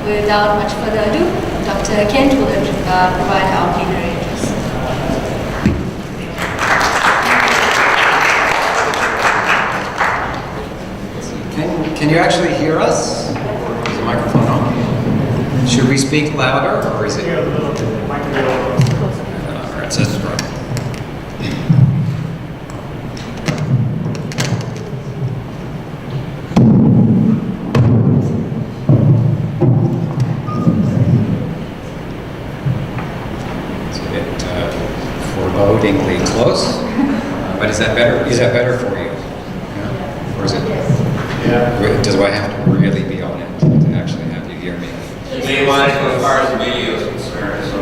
without much further ado, Dr. Kent will provide our plenary address. Can you actually hear us? Is the microphone on? Should we speak louder, or is it? Alright, so that's right. It's a bit forebodingly close, but is that better? Is that better for you? Yeah? Or is it? Yeah. Do I have to really be on it to actually have you hear me? It may want to go as far as the video is concerned, so.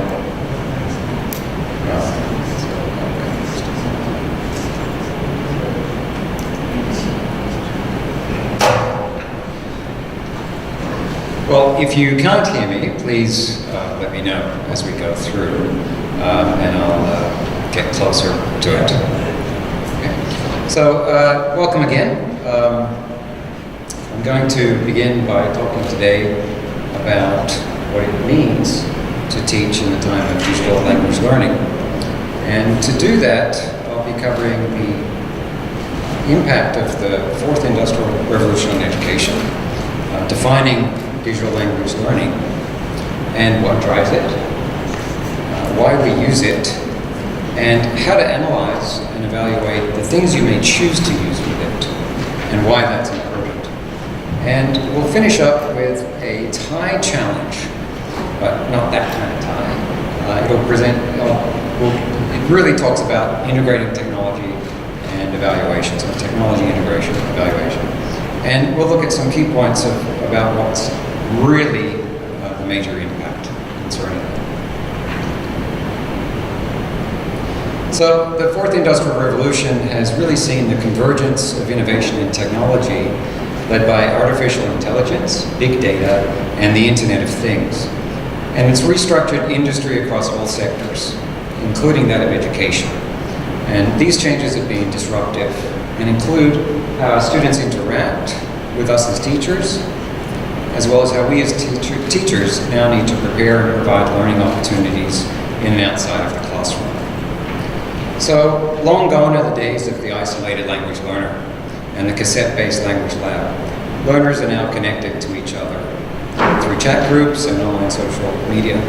Well, if you can't hear me, please let me know as we go through, and I'll get closer to it. Okay. So, welcome again. I'm going to begin by talking today about what it means to teach in the time of digital language learning. And to do that, I'll be covering the impact of the fourth industrial revolution on education, defining digital language learning and what drives it, why we use it, and how to analyze and evaluate the things you may choose to use with it, and why that's important. And we'll finish up with a tie challenge, but not that kind of tie. It really talks about integrating technology and evaluation, so technology integration and evaluation. And we'll look at some key points about what's really the major impact concerning it. So the fourth industrial revolution has really seen the convergence of innovation in technology led by artificial intelligence, big data, and the Internet of Things. And it's restructured industry across all sectors, including that of education. And these changes have been disruptive and include how our students interact with us as teachers, as well as how we as teachers now need to prepare and provide learning opportunities in and outside of the classroom. So, long gone are the days of the isolated language learner and the cassette-based language lab. Learners are now connected to each other through chat groups and online social media.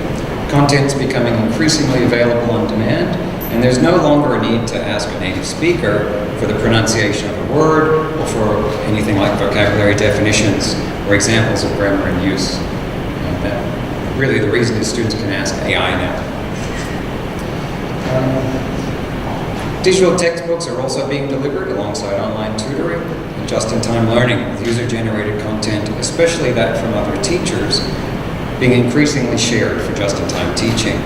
Content's becoming increasingly available on demand, and there's no longer a need to ask a native speaker for the pronunciation of a word or for anything like vocabulary definitions or examples of grammar in use. And really the reason is students can ask AI now. Digital textbooks are also being delivered alongside online tutoring and just-in-time learning with user-generated content, especially that from other teachers, being increasingly shared for just-in-time teaching.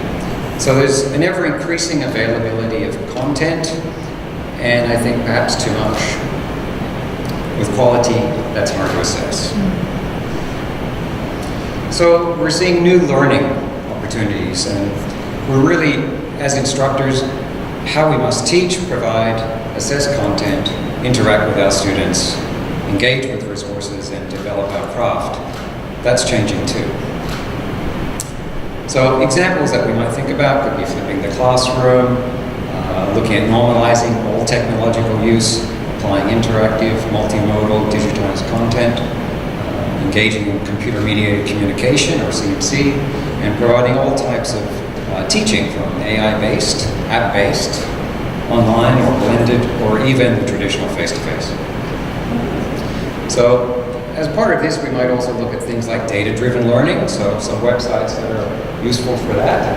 So there's an ever-increasing availability of content, and I think perhaps too much, with quality that's hard to assess. So we're seeing new learning opportunities, and we're really, as instructors, how we must teach, provide, assess content, interact with our students, engage with resources, and develop our craft. That's changing too. So examples that we might think about could be flipping the classroom, looking at normalizing all technological use, applying interactive, multimodal, digitized content, engaging in computer-mediated communication, or CMC, and providing all types of teaching from AI-based, app-based, online or blended, or even traditional face-to-face. So as part of this, we might also look at things like data-driven learning, so some websites that are useful for that,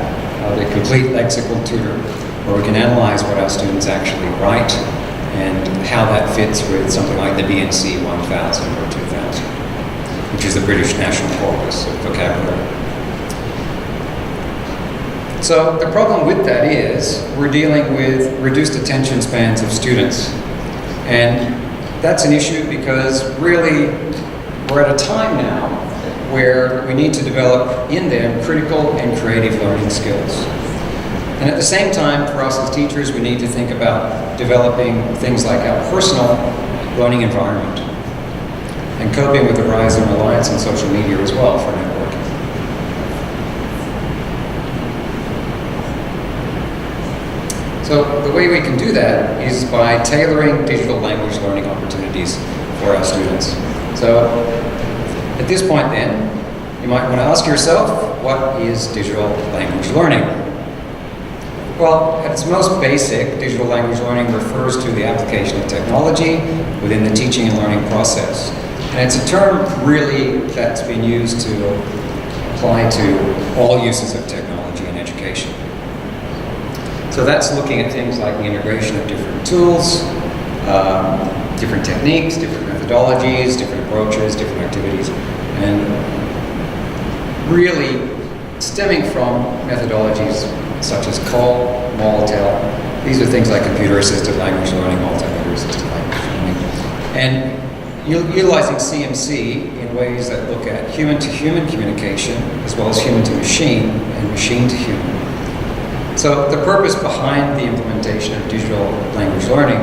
the complete lexical tutor, where we can analyze what our students actually write and how that fits with something like the BNC 1000 or 2000, which is the British National Corpus of Vocabulary. So the problem with that is we're dealing with reduced attention spans of students. And that's an issue because really we're at a time now where we need to develop in them critical and creative learning skills. And at the same time, for us as teachers, we need to think about developing things like our personal learning environment and coping with the rise in reliance on social media as well for networking. So the way we can do that is by tailoring digital language learning opportunities for our students. So at this point then, you might want to ask yourself, what is digital language learning? Well, at its most basic, digital language learning refers to the application of technology within the teaching and learning process. And it's a term really that's been used to apply to all uses of technology in education. So that's looking at things like the integration of different tools, different techniques, different methodologies, different approaches, different activities, and really stemming from methodologies such as TESOL-MALL. These are things like computer-assisted language learning, multimedia-assisted language learning, and utilizing CMC in ways that look at human-to-human communication as well as human-to-machine and machine-to-human. So the purpose behind the implementation of digital language learning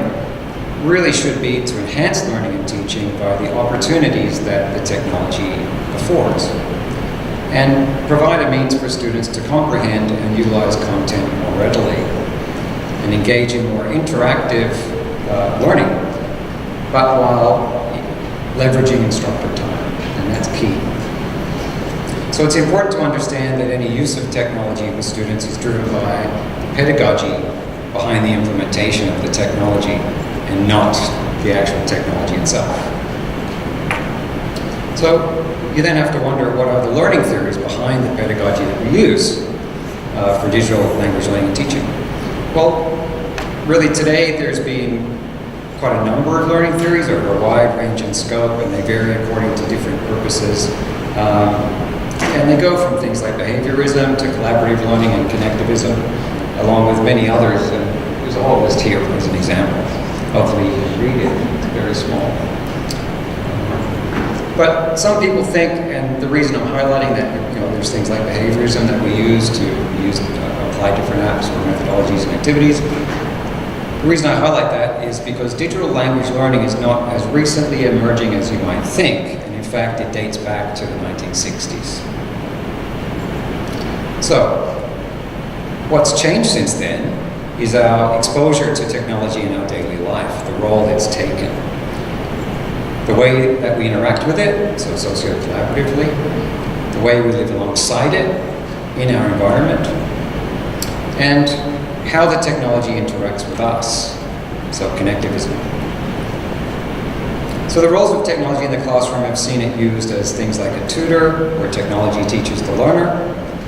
really should be to enhance learning and teaching by the opportunities that the technology affords, and provide a means for students to comprehend and utilize content more readily, and engage in more interactive learning, but while leveraging instructor time, and that's key. So it's important to understand that any use of technology with students is driven by the pedagogy behind the implementation of the technology and not the actual technology itself. So you then have to wonder, what are the learning theories behind the pedagogy that we use for digital language learning and teaching? Well, really today there's been quite a number of learning theories that are a wide range in scope, and they vary according to different purposes. And they go from things like behaviorism to collaborative learning and connectivism, along with many others. And there's a whole list here as an example. Hopefully you can read it. It's very small. But some people think, and the reason I'm highlighting that, there's things like behaviorism that we use to apply different apps or methodologies and activities. The reason I highlight that is because digital language learning is not as recently emerging as you might think. And in fact, it dates back to the 1960s. So, what's changed since then is our exposure to technology in our daily life, the role it's taken, the way that we interact with it, so socio-collaboratively, the way we live alongside it in our environment, and how the technology interacts with us, so connectivism. So the roles of technology in the classroom, I've seen it used as things like a tutor, where technology teaches the learner,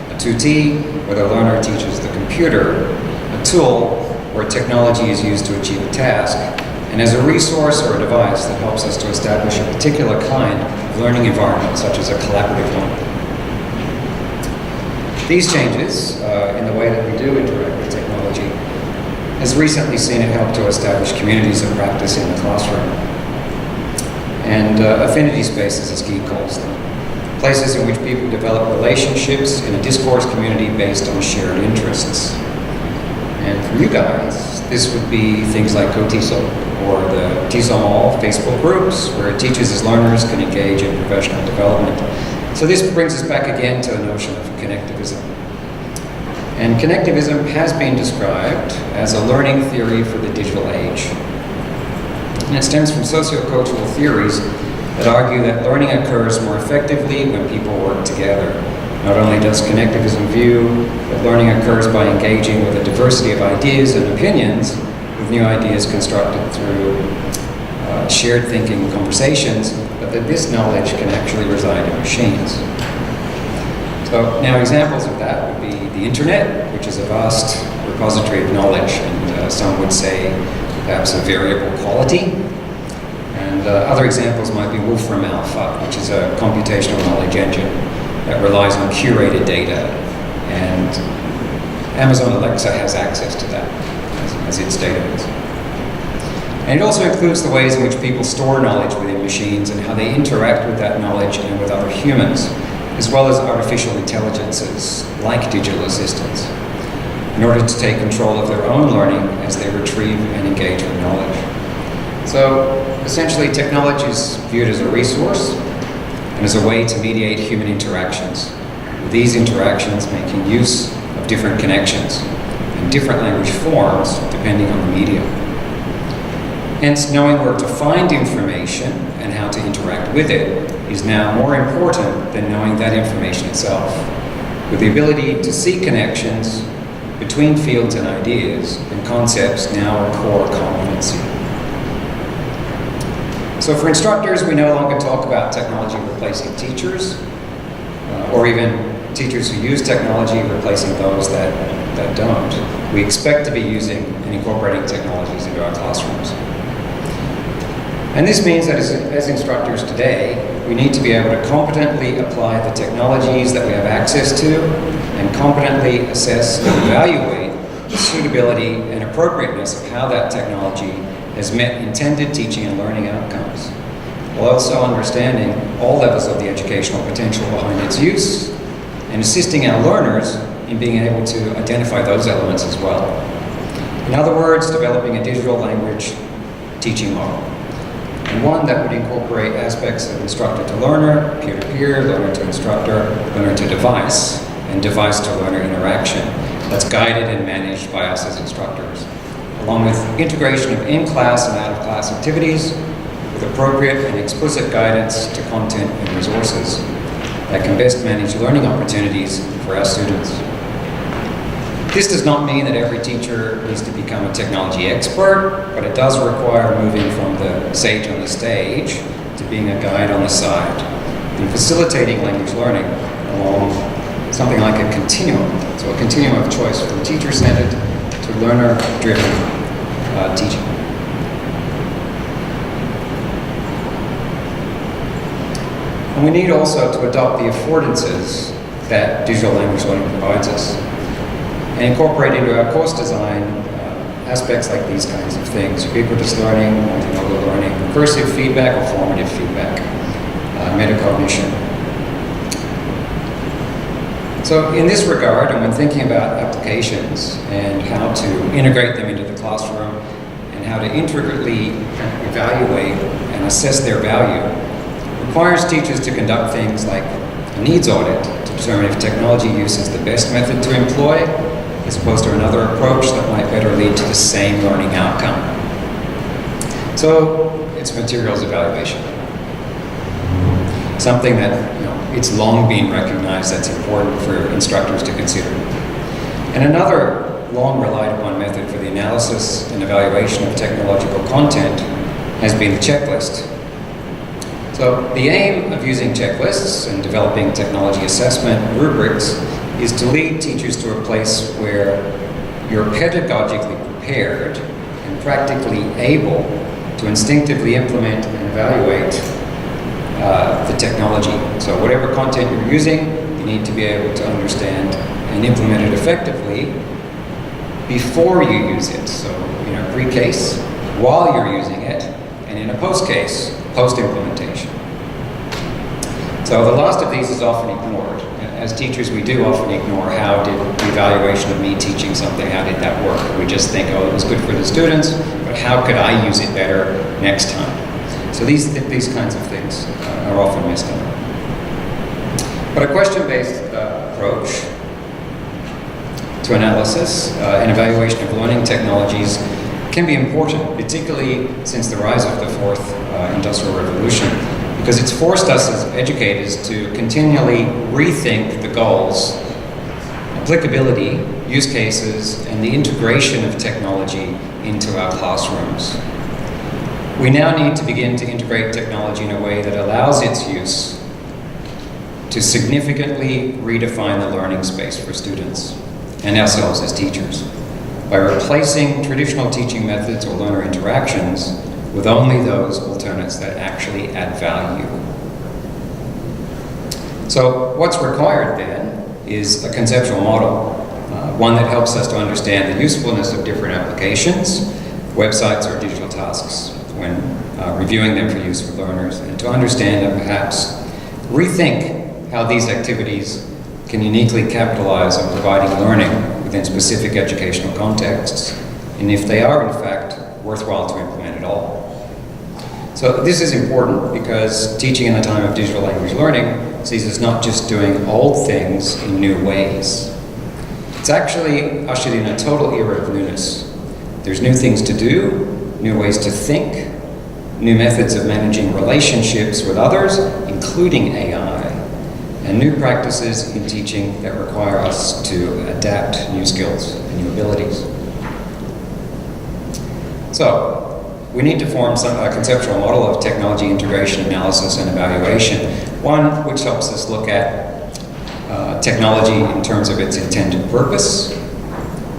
a tutee, where the learner teaches the computer, a tool, where technology is used to achieve a task, and as a resource or a device that helps us to establish a particular kind of learning environment, such as a collaborative one. These changes in the way that we do interact with technology has recently seen it help to establish communities of practice in the classroom, and affinity spaces, as Guy calls them, places in which people develop relationships in a discourse community based on shared interests. And for you guys, this would be things like KOTESOL or the TESOL-MALL Facebook groups, where teachers as learners can engage in professional development. So this brings us back again to the notion of connectivism. And connectivism has been described as a learning theory for the digital age. And it stems from sociocultural theories that argue that learning occurs more effectively when people work together. Not only does connectivism view that learning occurs by engaging with a diversity of ideas and opinions, with new ideas constructed through shared thinking conversations, but that this knowledge can actually reside in machines. So now examples of that would be the internet, which is a vast repository of knowledge, and some would say perhaps a variable quality. And other examples might be Wolfram Alpha, which is a computational knowledge engine that relies on curated data, and Amazon Alexa has access to that as its database. And it also includes the ways in which people store knowledge within machines and how they interact with that knowledge and with other humans, as well as artificial intelligences like digital assistants, in order to take control of their own learning as they retrieve and engage with knowledge. So essentially, technology is viewed as a resource and as a way to mediate human interactions, with these interactions making use of different connections in different language forms depending on the medium. Hence, knowing where to find information and how to interact with it is now more important than knowing that information itself. With the ability to see connections between fields and ideas and concepts now a core competency. So for instructors, we no longer talk about technology replacing teachers, or even teachers who use technology replacing those that don't. We expect to be using and incorporating technologies into our classrooms. And this means that as instructors today, we need to be able to competently apply the technologies that we have access to and competently assess and evaluate the suitability and appropriateness of how that technology has met intended teaching and learning outcomes, while also understanding all levels of the educational potential behind its use and assisting our learners in being able to identify those elements as well. In other words, developing a digital language teaching model, and one that would incorporate aspects of instructor to learner, peer-to-peer, learner to instructor, learner to device, and device to learner interaction that's guided and managed by us as instructors, along with integration of in-class and out-of-class activities with appropriate and explicit guidance to content and resources that can best manage learning opportunities for our students. This does not mean that every teacher needs to become a technology expert, but it does require moving from the sage on the stage to being a guide on the side and facilitating language learning along something like a continuum. So a continuum of choice from teacher-centered to learner-driven teaching. And we need also to adopt the affordances that digital language learning provides us and incorporate into our course design aspects like these kinds of things: ubiquitous learning, multimodal learning, recursive feedback or formative feedback, metacognition. So in this regard, and when thinking about applications and how to integrate them into the classroom and how to intricately evaluate and assess their value, requires teachers to conduct things like a needs audit to determine if technology use is the best method to employ, as opposed to another approach that might better lead to the same learning outcome. So it's materials evaluation. Something that, it's long been recognized that's important for instructors to consider. And another long relied upon method for the analysis and evaluation of technological content has been the checklist. So the aim of using checklists and developing technology assessment rubrics is to lead teachers to a place where you're pedagogically prepared and practically able to instinctively implement and evaluate the technology. So whatever content you're using, you need to be able to understand and implement it effectively before you use it. So in a pre-case, while you're using it, and in a post-case, post-implementation. So the last of these is often ignored. As teachers, we do often ignore how did the evaluation of me teaching something, how did that work? We just think, oh, it was good for the students, but how could I use it better next time? So these kinds of things are often missed on. But a question-based approach to analysis and evaluation of learning technologies can be important, particularly since the rise of the fourth industrial revolution, because it's forced us as educators to continually rethink the goals, applicability, use cases, and the integration of technology into our classrooms. We now need to begin to integrate technology in a way that allows its use to significantly redefine the learning space for students and ourselves as teachers by replacing traditional teaching methods or learner interactions with only those alternates that actually add value. So what's required then is a conceptual model, one that helps us to understand the usefulness of different applications, websites or digital tasks when reviewing them for use with learners, and to understand and perhaps rethink how these activities can uniquely capitalize on providing learning within specific educational contexts, and if they are in fact worthwhile to implement at all. So this is important because teaching in the time of digital language learning sees us not just doing old things in new ways. It's actually ushered in a total era of newness. There's new things to do, new ways to think, new methods of managing relationships with others, including AI, and new practices in teaching that require us to adapt new skills and new abilities. So, we need to form a conceptual model of technology integration, analysis, and evaluation, one which helps us look at technology in terms of its intended purpose,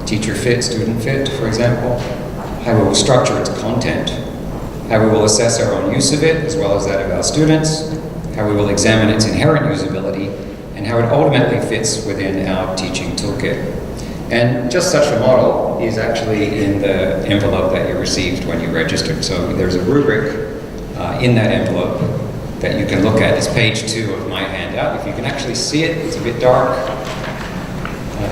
teacher fit, student fit, for example, how we will structure its content, how we will assess our own use of it as well as that of our students, how we will examine its inherent usability, and how it ultimately fits within our teaching toolkit. And just such a model is actually in the envelope that you received when you registered. So there's a rubric in that envelope that you can look at. It's page 2 of my handout. If you can actually see it, it's a bit dark.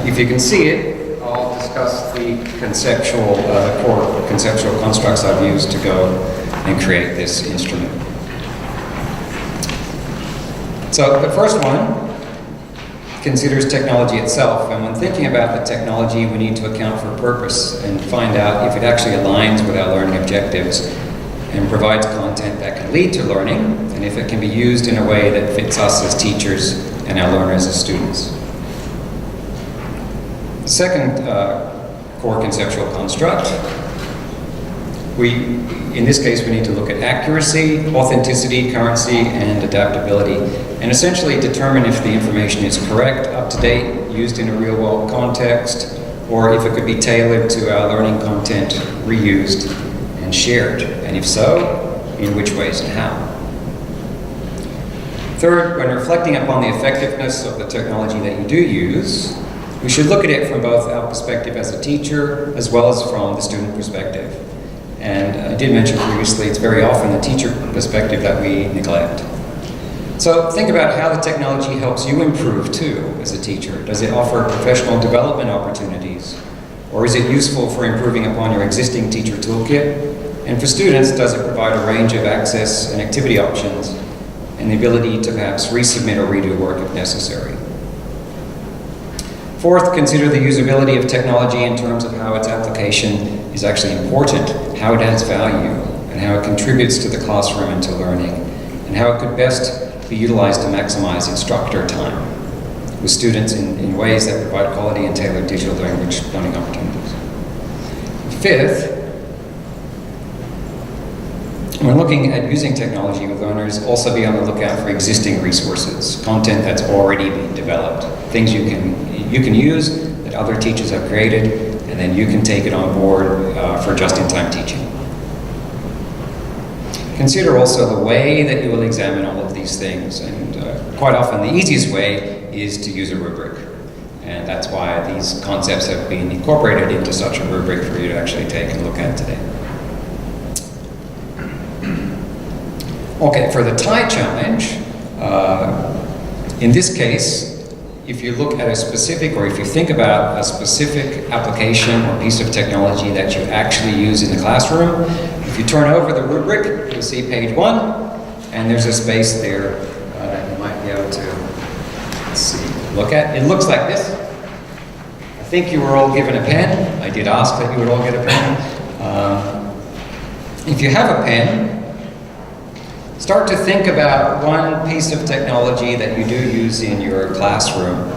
If you can see it, I'll discuss the conceptual, the core conceptual constructs I've used to go and create this instrument. So the first one considers technology itself, and when thinking about the technology, we need to account for purpose and find out if it actually aligns with our learning objectives and provides content that can lead to learning, and if it can be used in a way that fits us as teachers and our learners as students. The second core conceptual construct, in this case, we need to look at accuracy, authenticity, currency, and adaptability, and essentially determine if the information is correct, up to date, used in a real-world context, or if it could be tailored to our learning content, reused, and shared, and if so, in which ways and how. Third, when reflecting upon the effectiveness of the technology that you do use, we should look at it from both our perspective as a teacher, as well as from the student perspective. And I did mention previously, it's very often the teacher perspective that we neglect. So think about how the technology helps you improve too as a teacher. Does it offer professional development opportunities? Or is it useful for improving upon your existing teacher toolkit? And for students, does it provide a range of access and activity options and the ability to perhaps resubmit or redo work if necessary? Fourth, consider the usability of technology in terms of how its application is actually important, how it adds value, and how it contributes to the classroom and to learning, and how it could best be utilized to maximize instructor time with students in ways that provide quality and tailored digital language learning opportunities. Fifth, when looking at using technology with learners, also be on the lookout for existing resources, content that's already been developed, things you can use that other teachers have created, and then you can take it on board for just-in-time teaching. Consider also the way that you will examine all of these things, and quite often the easiest way is to use a rubric. And that's why these concepts have been incorporated into such a rubric for you to actually take and look at today. Okay, for the tie challenge, in this case, if you look at a specific, or if you think about a specific application or piece of technology that you actually use in the classroom, if you turn over the rubric, you'll see page 1, and there's a space there that you might be able to, let's see, look at. It looks like this. I think you were all given a pen. I did ask that you would all get a pen. If you have a pen, start to think about one piece of technology that you do use in your classroom,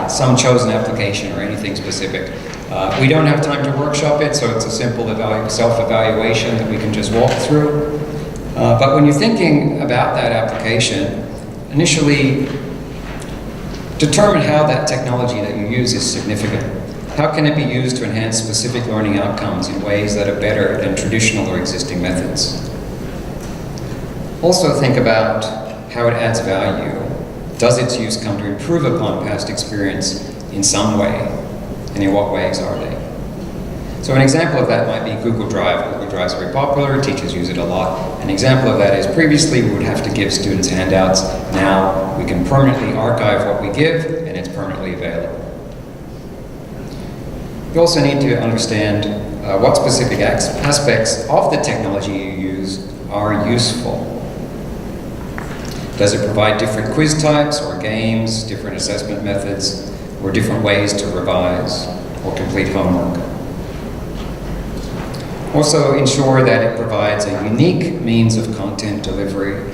some chosen application or anything specific. We don't have time to workshop it, so it's a simple self-evaluation that we can just walk through. But when you're thinking about that application, initially determine how that technology that you use is significant. How can it be used to enhance specific learning outcomes in ways that are better than traditional or existing methods? Also think about how it adds value. Does its use come to improve upon past experience in some way? And in what ways are they? So an example of that might be Google Drive. Google Drive is very popular, teachers use it a lot. An example of that is previously we would have to give students handouts. Now we can permanently archive what we give and it's permanently available. You also need to understand what specific aspects of the technology you use are useful. Does it provide different quiz types or games, different assessment methods? or different ways to revise or complete homework. Also ensure that it provides a unique means of content delivery.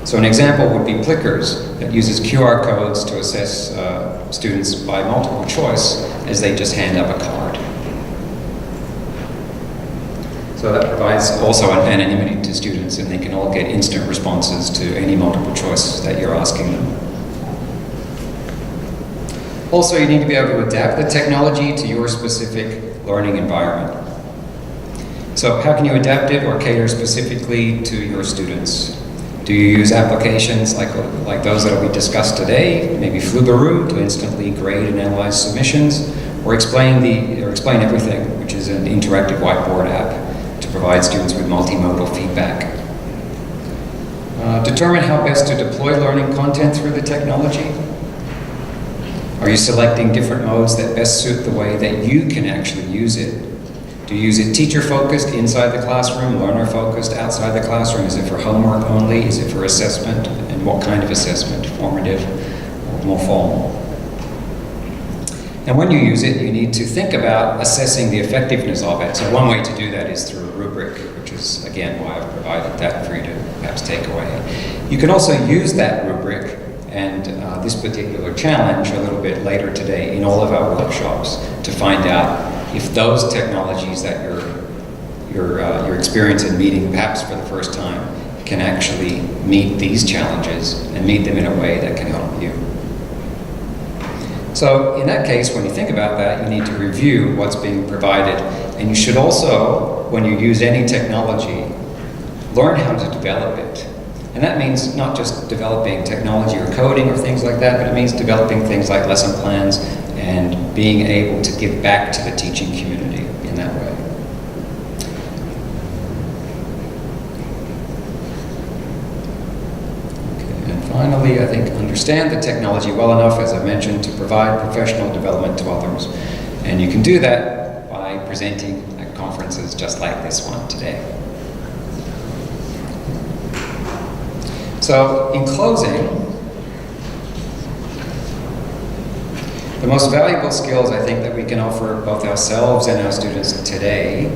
So an example would be Plickers that uses QR codes to assess students by multiple choice as they just hand up a card. So that provides also anonymity to students, and they can all get instant responses to any multiple choice that you're asking them. Also, you need to be able to adapt the technology to your specific learning environment. So how can you adapt it or cater specifically to your students? Do you use applications like those that we discussed today, maybe Flubaroo to instantly grade and analyze submissions, or Explain Everything, which is an interactive whiteboard app to provide students with multimodal feedback? Determine how best to deploy learning content through the technology. Are you selecting different modes that best suit the way that you can actually use it? Do you use it teacher-focused inside the classroom, learner-focused outside the classroom? Is it for homework only? Is it for assessment? And what kind of assessment? Formative or more formal? And when you use it, you need to think about assessing the effectiveness of it. So one way to do that is through a rubric, which is, again, why I've provided that for you to perhaps take away. You can also use that rubric and this particular challenge a little bit later today in all of our workshops to find out if those technologies that you're experiencing meeting perhaps for the first time can actually meet these challenges and meet them in a way that can help you. So in that case, when you think about that, you need to review what's being provided, and you should also, when you use any technology, learn how to develop it. And that means not just developing technology or coding or things like that, but it means developing things like lesson plans and being able to give back to the teaching community in that way. Okay, and finally, I think understand the technology well enough, as I mentioned, to provide professional development to others. And you can do that by presenting at conferences just like this one today. So, in closing, the most valuable skills I think that we can offer both ourselves and our students today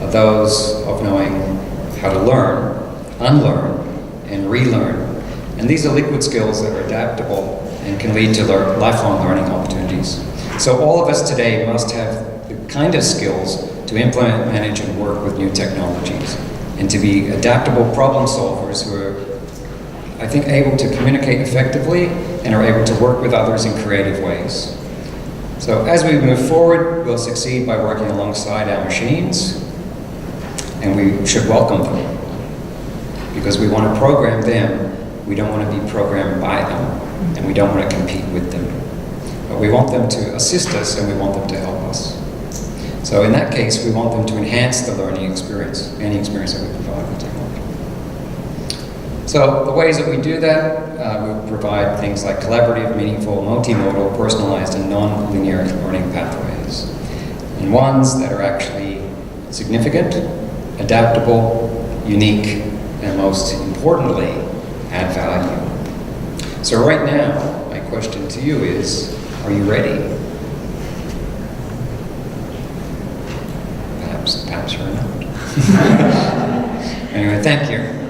are those of knowing how to learn, unlearn, and relearn. And these are liquid skills that are adaptable and can lead to lifelong learning opportunities. So all of us today must have the kind of skills to implement, manage, and work with new technologies, and to be adaptable problem solvers who are, I think, able to communicate effectively and are able to work with others in creative ways. So as we move forward, we'll succeed by working alongside our machines, and we should welcome them, because we want to program them. We don't want to be programmed by them, and we don't want to compete with them. But we want them to assist us, and we want them to help us. So in that case, we want them to enhance the learning experience, any experience that we provide with technology. So the ways that we do that, we provide things like collaborative, meaningful, multimodal, personalized, and non-linear learning pathways. And ones that are actually significant, adaptable, unique, and most importantly, add value. So right now, my question to you is, are you ready? Perhaps you're not. Anyway, thank you.